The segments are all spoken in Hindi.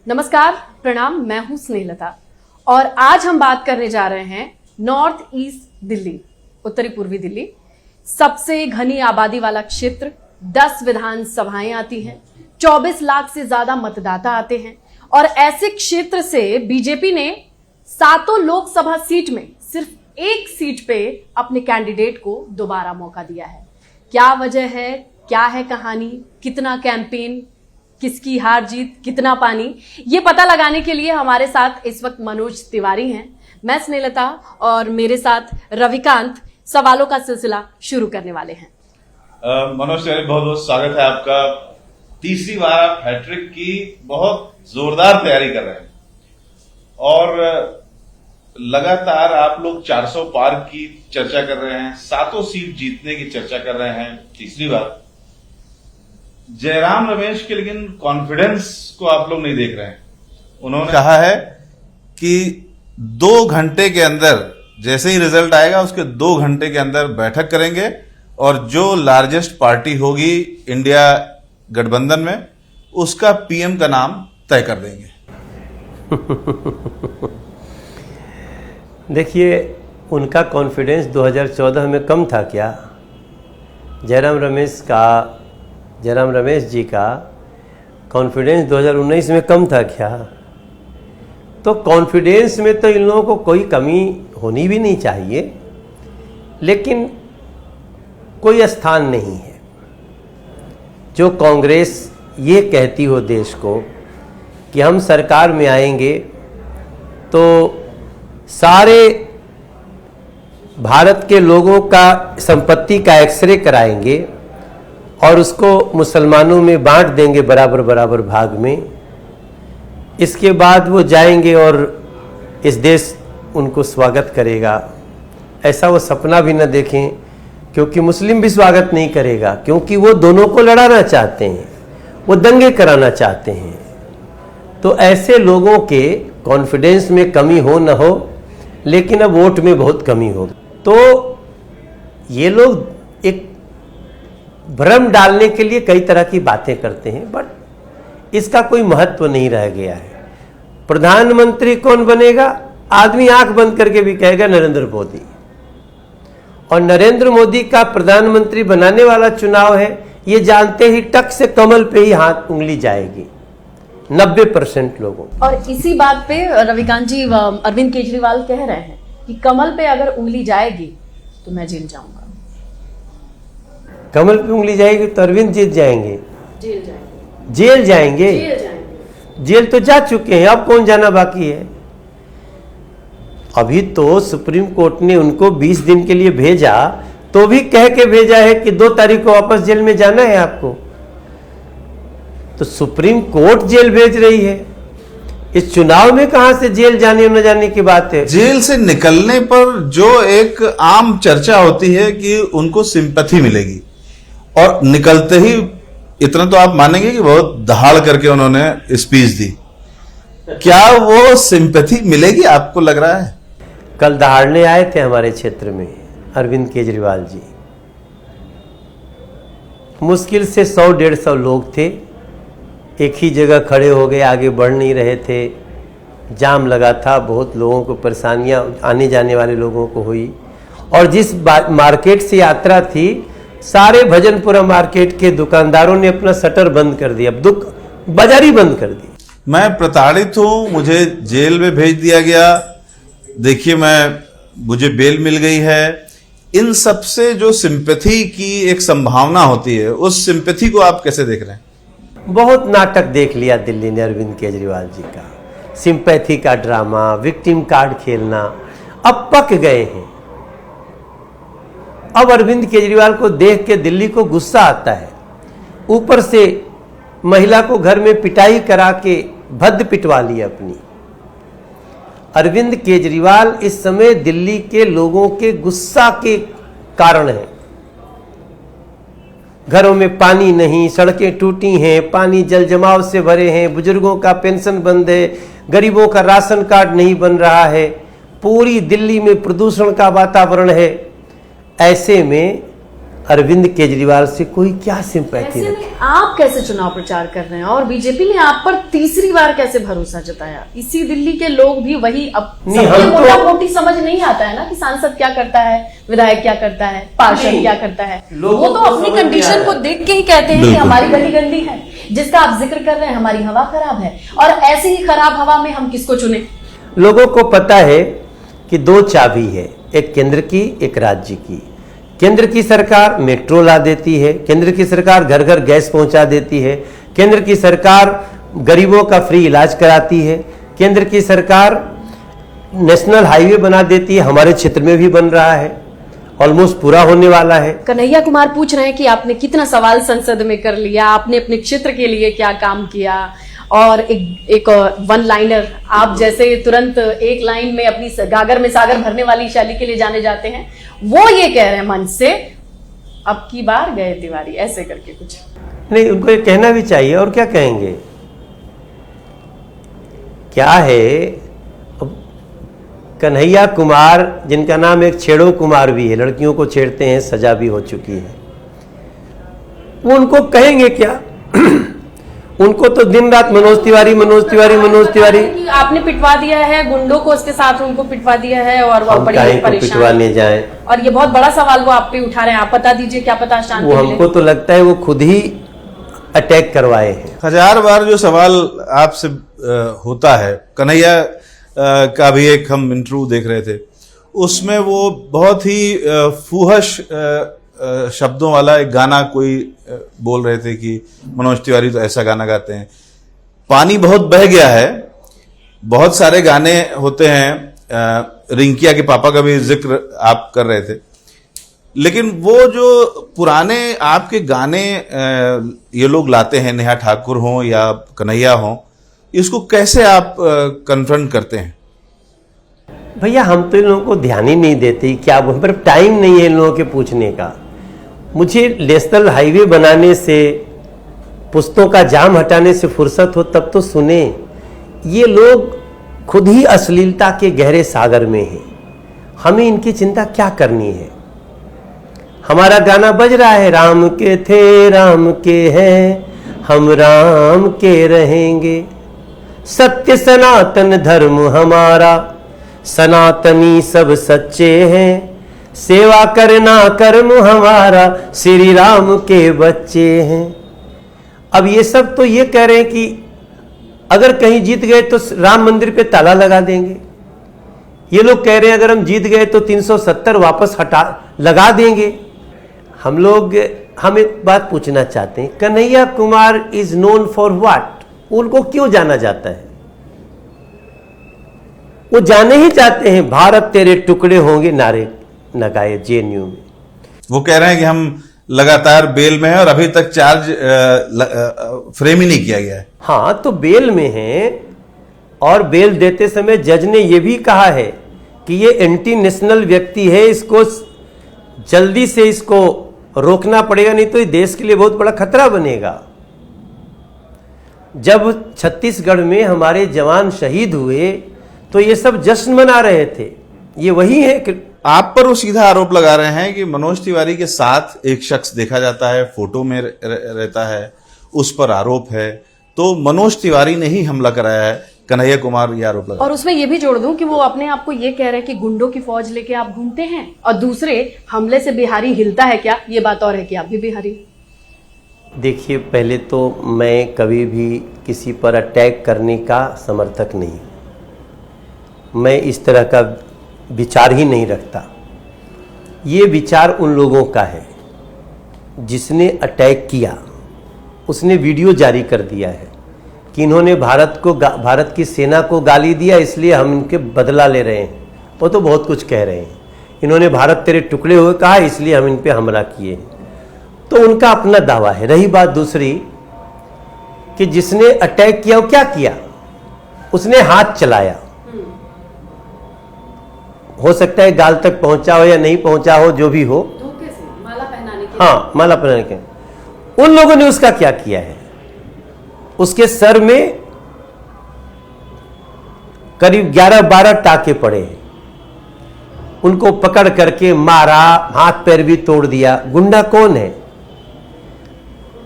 नमस्कार, प्रणाम। मैं हूं स्नेहलता और आज हम बात करने जा रहे हैं नॉर्थ ईस्ट दिल्ली, उत्तरी पूर्वी दिल्ली, सबसे घनी आबादी वाला क्षेत्र। 10 विधानसभाएं आती हैं, 24 लाख से ज्यादा मतदाता आते हैं और ऐसे क्षेत्र से बीजेपी ने 7 लोकसभा सीट में सिर्फ एक सीट पे अपने कैंडिडेट को दोबारा मौका दिया है। क्या वजह है, क्या है कहानी, कितना कैंपेन, किसकी हार जीत, कितना पानी, ये पता लगाने के लिए हमारे साथ इस वक्त मनोज तिवारी हैं। मैं स्नेहलता और मेरे साथ रविकांत सवालों का सिलसिला शुरू करने वाले हैं। मनोज तिवारी, बहुत बहुत स्वागत है आपका। तीसरी बार आप हैट्रिक की बहुत जोरदार तैयारी कर रहे हैं और लगातार आप लोग 400 पार की चर्चा कर रहे हैं, 7 सीट जीतने की चर्चा कर रहे हैं तीसरी बार। जयराम रमेश के लेकिन कॉन्फिडेंस को आप लोग नहीं देख रहे हैं। उन्होंने कहा है कि 2 घंटे के अंदर, जैसे ही रिजल्ट आएगा उसके 2 घंटे के अंदर बैठक करेंगे और जो लार्जेस्ट पार्टी होगी इंडिया गठबंधन में, उसका पीएम का नाम तय कर देंगे। देखिए, उनका कॉन्फिडेंस 2014 में कम था क्या? जयराम रमेश जी का कॉन्फिडेंस 2019 में कम था क्या? तो कॉन्फिडेंस में तो इन लोगों को कोई कमी होनी भी नहीं चाहिए, लेकिन कोई स्थान नहीं है। जो कांग्रेस ये कहती हो देश को कि हम सरकार में आएंगे तो सारे भारत के लोगों का संपत्ति का एक्सरे कराएंगे और उसको मुसलमानों में बांट देंगे बराबर बराबर भाग में। इसके बाद वो जाएंगे और इस देश उनको स्वागत करेगा। ऐसा वो सपना भी न देखें, क्योंकि मुस्लिम भी स्वागत नहीं करेगा, क्योंकि वो दोनों को लड़ाना चाहते हैं, वो दंगे कराना चाहते हैं। तो ऐसे लोगों के कॉन्फिडेंस में कमी हो न हो, लेकिन अब वोट में बहुत कमी हो, तो ये लोग एक भ्रम डालने के लिए कई तरह की बातें करते हैं, बट इसका कोई महत्व नहीं रह गया है। प्रधानमंत्री कौन बनेगा? आदमी आंख बंद करके भी कहेगा नरेंद्र मोदी। और नरेंद्र मोदी का प्रधानमंत्री बनाने वाला चुनाव है, ये जानते ही टक से कमल पे ही हाथ उंगली जाएगी 90% लोगों। और इसी बात पे रविकांत जी, अरविंद केजरीवाल कह रहे हैं कि कमल पे अगर उंगली जाएगी तो मैं जेल जाऊंगा। कमल पे उंगली जाएगी तो अरविंद जीत जाएंगे, जेल जाएंगे। जेल तो जा चुके हैं, अब कौन जाना बाकी है? अभी तो सुप्रीम कोर्ट ने उनको 20 दिन के लिए भेजा, तो भी कह के भेजा है कि 2 तारीख को वापस जेल में जाना है आपको। तो सुप्रीम कोर्ट जेल भेज रही है, इस चुनाव में कहां से जेल जाने न जाने की बात है? जेल से निकलने पर जो एक आम चर्चा होती है कि उनको सिंपैथी मिलेगी, और निकलते ही इतना तो आप मानेंगे कि बहुत दहाड़ करके उन्होंने स्पीच दी। क्या वो सिंपैथी मिलेगी, आपको लग रहा है? कल दहाड़ने आए थे हमारे क्षेत्र में अरविंद केजरीवाल जी। मुश्किल से 100-150 लोग थे, एक ही जगह खड़े हो गए, आगे बढ़ नहीं रहे थे। जाम लगा था, बहुत लोगों को परेशानियां आने जाने वाले लोगों को हुई। और जिस मार्केट से यात्रा थी, सारे भजनपुरा मार्केट के दुकानदारों ने अपना शटर बंद कर दिया, बाजारी बंद कर दी। मैं प्रताड़ित हूं, मुझे जेल में भेज दिया गया, देखिए मुझे बेल मिल गई है। इन सब से जो सिंपैथी की एक संभावना होती है, उस सिंपैथी को आप कैसे देख रहे हैं? बहुत नाटक देख लिया दिल्ली ने अरविंद केजरीवाल जी का। सिंपैथी का ड्रामा, विक्टिम कार्ड खेलना, अब पक गए हैं। अब अरविंद केजरीवाल को देख के दिल्ली को गुस्सा आता है। ऊपर से महिला को घर में पिटाई करा के भद्द पिटवा ली अपनी। अरविंद केजरीवाल इस समय दिल्ली के लोगों के गुस्सा के कारण है। घरों में पानी नहीं, सड़कें टूटी हैं, पानी जल जमाव से भरे हैं, बुजुर्गों का पेंशन बंद है, गरीबों का राशन कार्ड नहीं बन रहा है, पूरी दिल्ली में प्रदूषण का वातावरण है। ऐसे में अरविंद केजरीवाल से कोई क्या सिंपैथी ऐसे रखे? में आप कैसे चुनाव प्रचार कर रहे हैं और बीजेपी ने आप पर तीसरी बार कैसे भरोसा जताया? इसी दिल्ली के लोग भी वही, अब नहीं, सबके हम तो- मोटा मोटी समझ नहीं आता है ना कि सांसद क्या करता है, विधायक क्या करता है, पार्षद नहीं, क्या करता है। लोगों वो तो को अपनी समझ में आ कंडीशन रहा को है। देख के ही कहते हैं कि बिल्कुल। हमारी गली गंदी है, जिसका आप जिक्र कर रहे हैं हमारी हवा खराब है, और ऐसी ही खराब हवा में हम किसको चुने? लोगों को पता है कि दो चाबी है, एक केंद्र की, एक राज्य की। केंद्र की सरकार मेट्रो ला देती है, केंद्र की सरकार घर घर गैस पहुंचा देती है, केंद्र की सरकार गरीबों का फ्री इलाज कराती है, केंद्र की सरकार नेशनल हाईवे बना देती है, हमारे क्षेत्र में भी बन रहा है, ऑलमोस्ट पूरा होने वाला है। कन्हैया कुमार पूछ रहे हैं कि आपने कितना सवाल संसद में कर लिया, आपने अपने क्षेत्र के लिए क्या काम किया, और एक वन लाइनर, आप जैसे तुरंत एक लाइन में अपनी गागर में सागर भरने वाली शैली के लिए जाने जाते हैं, वो ये कह रहे हैं मंच से, अब की बार गए तिवारी, ऐसे करके कुछ। नहीं, उनको ये कहना भी चाहिए, और क्या कहेंगे? क्या है, अब कन्हैया कुमार, जिनका नाम एक छेड़ो कुमार भी है, लड़कियों को छेड़ते हैं, सजा भी हो चुकी है, वो उनको कहेंगे क्या? उनको तो दिन रात मनोज तिवारी, मनोज तिवारी, मनोज तिवारी। कि आपने पिटवा दिया है गुंडों को, उसके साथ उनको पिटवा दिया है, और वो हम बड़ी काहे को परेशान पिटवाने हैं। जाएं? और ये बहुत बड़ा सवाल वो आप पे उठा रहे हैं, आप बता दीजिए, क्या पता शांति वो मिले। हमको तो लगता है वो खुद ही अटैक करवाए हैं। 1000 बार जो सवाल आपसे होता है, कन्हैया का भी एक हम इंटरव्यू देख रहे थे, उसमें वो बहुत ही फूहश शब्दों वाला एक गाना कोई बोल रहे थे कि मनोज तिवारी तो ऐसा गाना गाते हैं। पानी बहुत बह गया है, बहुत सारे गाने होते हैं, रिंकिया के पापा का भी जिक्र आप कर रहे थे, लेकिन वो जो पुराने आपके गाने ये लोग लाते हैं, नेहा ठाकुर हों या कन्हैया हों, इसको कैसे आप कन्फ्रंट करते हैं? भैया, हम तो इन लोगों को ध्यान ही नहीं देते, क्या पर टाइम नहीं है इन लोगों के पूछने का। मुझे नेशनल हाईवे बनाने से, पुस्तों का जाम हटाने से फुर्सत हो तब तो सुने। ये लोग खुद ही अश्लीलता के गहरे सागर में हैं, हमें इनकी चिंता क्या करनी है? हमारा गाना बज रहा है, राम के थे राम के हैं, हम राम के रहेंगे, सत्य सनातन धर्म हमारा, सनातनी सब सच्चे हैं, सेवा करना कर्म हमारा, श्री राम के बच्चे हैं। अब ये सब तो ये कह रहे हैं कि अगर कहीं जीत गए तो राम मंदिर पे ताला लगा देंगे। ये लोग कह रहे हैं अगर हम जीत गए तो 370 वापस हटा लगा देंगे। हम एक बात पूछना चाहते हैं, Kanhaiya Kumar is known for what? उनको क्यों जाना जाता है? वो जाने ही चाहते हैं भारत तेरे टुकड़े होंगे नारे लगाए जेएनयू में। वो कह रहे हैं कि हम लगातार बेल में हैं और अभी तक चार्ज फ्रेम ही नहीं किया गया है। हाँ, तो बेल में हैं, और बेल देते समय जज ने यह भी कहा है कि ये एंटी नेशनल व्यक्ति है, इसको जल्दी से इसको रोकना पड़ेगा, नहीं तो ये देश के लिए बहुत बड़ा खतरा बनेगा। जब छत्तीसगढ़ में हमारे जवान शहीद हुए तो ये सब जश्न मना रहे थे। ये वही है कि आप पर वो सीधा आरोप लगा रहे हैं कि मनोज तिवारी के साथ एक शख्स देखा जाता है, फोटो में रहता है, उस पर आरोप है, तो मनोज तिवारी ने ही हमला कराया है, कन्हैया कुमार ये आरोप लगा। और उसमें ये भी जोड़ दूं कि वो अपने आप को ये कह रहे हैं कि गुंडों की फौज लेके आप घूमते हैं, और दूसरे हमले से बिहारी हिलता है क्या? ये बात और है कि आप भी बिहारी। देखिए, पहले तो मैं कभी भी किसी पर अटैक करने का समर्थक नहीं, मैं इस तरह का विचार ही नहीं रखता। ये विचार उन लोगों का है जिसने अटैक किया, उसने वीडियो जारी कर दिया है कि इन्होंने भारत की सेना को गाली दिया, इसलिए हम इनके बदला ले रहे हैं। वो तो बहुत कुछ कह रहे हैं, इन्होंने भारत तेरे टुकड़े हुए कहा, इसलिए हम इन पे हमला किए। तो उनका अपना दावा है। रही बात दूसरी कि जिसने अटैक किया वो क्या किया? उसने हाथ चलाया, हो सकता है गाल तक पहुंचा हो या नहीं पहुंचा हो, जो भी हो, धोखे से माला पहनाने के। हाँ, माला पहनाने के। उन लोगों ने उसका क्या किया है? उसके सर में करीब 11-12 टाके पड़े हैं, उनको पकड़ करके मारा, हाथ पैर भी तोड़ दिया। गुंडा कौन है?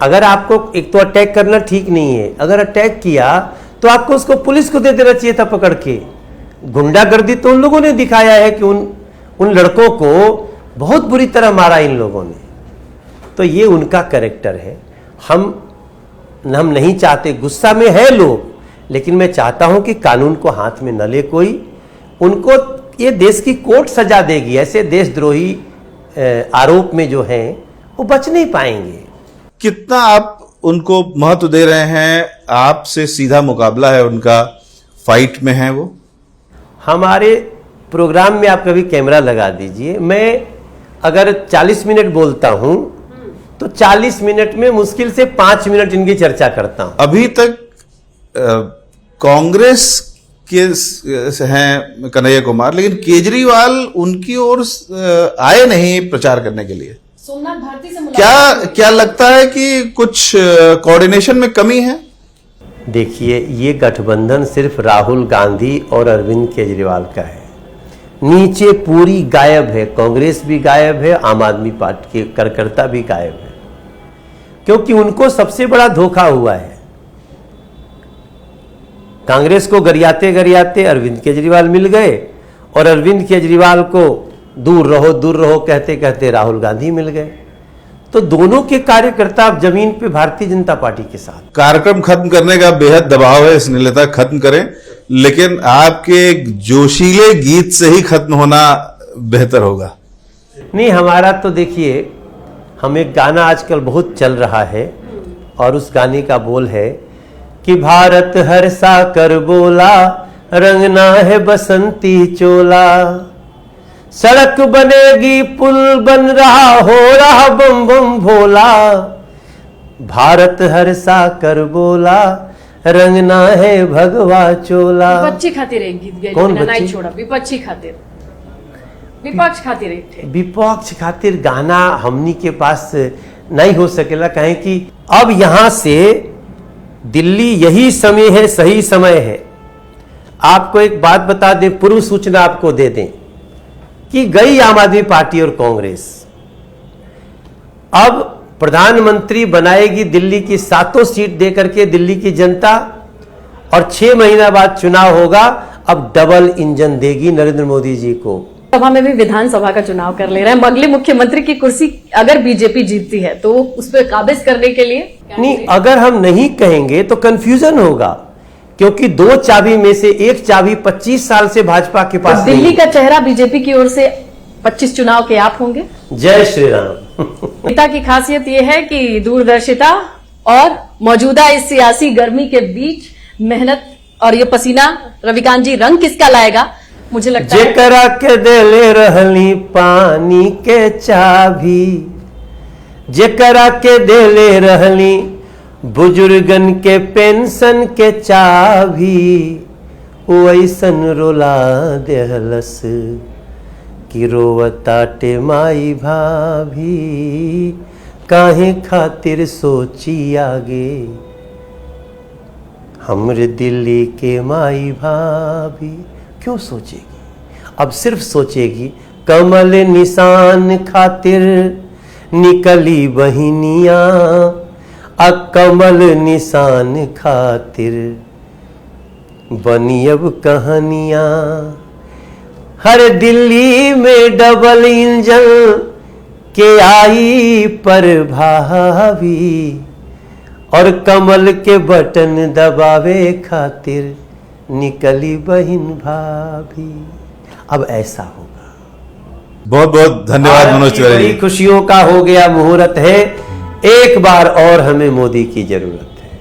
अगर आपको एक तो अटैक करना ठीक नहीं है, अगर अटैक किया तो आपको उसको पुलिस को दे देना चाहिए था पकड़ के। गुंडागर्दी तो उन लोगों ने दिखाया है कि उन लड़कों को बहुत बुरी तरह मारा इन लोगों ने। तो ये उनका कैरेक्टर है। हम नहीं चाहते, गुस्सा में है लोग, लेकिन मैं चाहता हूं कि कानून को हाथ में न ले कोई। उनको ये देश की कोर्ट सजा देगी। ऐसे देशद्रोही आरोप में जो हैं वो बच नहीं पाएंगे। कितना आप उनको महत्व दे रहे हैं? आपसे सीधा मुकाबला है उनका, फाइट में है वो। हमारे प्रोग्राम में आप कभी कैमरा लगा दीजिए, मैं अगर 40 मिनट बोलता हूं तो 40 मिनट में मुश्किल से 5 मिनट इनकी चर्चा करता हूं। अभी तक कांग्रेस के हैं कन्हैया कुमार, लेकिन केजरीवाल उनकी ओर आए नहीं प्रचार करने के लिए। सोमनाथ भारती से मुलाकात क्या लगता है कि कुछ कोऑर्डिनेशन में कमी है? देखिए, ये गठबंधन सिर्फ राहुल गांधी और अरविंद केजरीवाल का है। नीचे पूरी गायब है, कांग्रेस भी गायब है, आम आदमी पार्टी के कार्यकर्ता भी गायब है, क्योंकि उनको सबसे बड़ा धोखा हुआ है। कांग्रेस को गरियाते गरियाते अरविंद केजरीवाल मिल गए और अरविंद केजरीवाल को दूर रहो कहते कहते राहुल गांधी मिल गए। तो दोनों के कार्यकर्ता अब जमीन पे भारतीय जनता पार्टी के साथ। कार्यक्रम खत्म करने का बेहद दबाव है, स्नेहलता खत्म करें, लेकिन आपके जोशीले गीत से ही खत्म होना बेहतर होगा। नहीं, हमारा तो देखिए, हम एक गाना आजकल बहुत चल रहा है और उस गाने का बोल है कि भारत हर्षा कर बोला, रंगना है बसंती चोला, सड़क बनेगी पुल बन रहा, हो रहा बम बम भोला, भारत हर्षा कर बोला, रंगना है भगवा चोला। विपक्षी खातिर एक गीत गए, कौन नहीं बच्ची? छोड़ा, विपक्षी खातिर, विपक्ष खातिर एक थे। विपक्ष खातिर गाना हमनी के पास नहीं हो सकेला, कहें कि अब यहां से दिल्ली यही समय है, सही समय है। आपको एक बात बता दें, पूर्व सूचना आपको दे दें कि गई आम आदमी पार्टी और कांग्रेस अब प्रधानमंत्री बनाएगी दिल्ली की 7 सीट देकर के दिल्ली की जनता, और 6 महीना बाद चुनाव होगा। अब डबल इंजन देगी नरेंद्र मोदी जी को। सभा में भी विधानसभा का चुनाव कर ले रहे हैं। अगले मुख्यमंत्री की कुर्सी अगर बीजेपी जीतती है तो उस पर काबिज करने के लिए नहीं, अगर हम नहीं कहेंगे तो कंफ्यूजन होगा, क्योंकि 2 चाबी में से एक चाबी 25 साल से भाजपा के पास तो दिल्ली का चेहरा बीजेपी की ओर से 25 चुनाव के आप होंगे। जय श्री राम। नेता की खासियत यह है कि दूरदर्शिता और मौजूदा इस सियासी गर्मी के बीच मेहनत और ये पसीना, रविकांत जी, रंग किसका लाएगा? मुझे लगता है जेकरा के देले रहली पानी के चाबी, जेकरा के देले रहली बुजुर्गन के पेंशन के चाबी, वैसन रोला देहलस कि रोवताटे माई भाभी, काहे खातिर सोची आगे हमरे दिल्ली के माई भाभी। क्यों सोचेगी? अब सिर्फ सोचेगी कमल निशान खातिर निकली बहिनिया, कमल निशान खातिर बनी अब कहानियां। हर दिल्ली में डबल इंजन के आई पर भाभी, और कमल के बटन दबावे खातिर निकली बहिन भाभी। अब ऐसा होगा। बहुत बहुत धन्यवाद मनोज तिवारी। बड़ी खुशियों का हो गया मुहूर्त है। एक बार और हमें मोदी की जरूरत।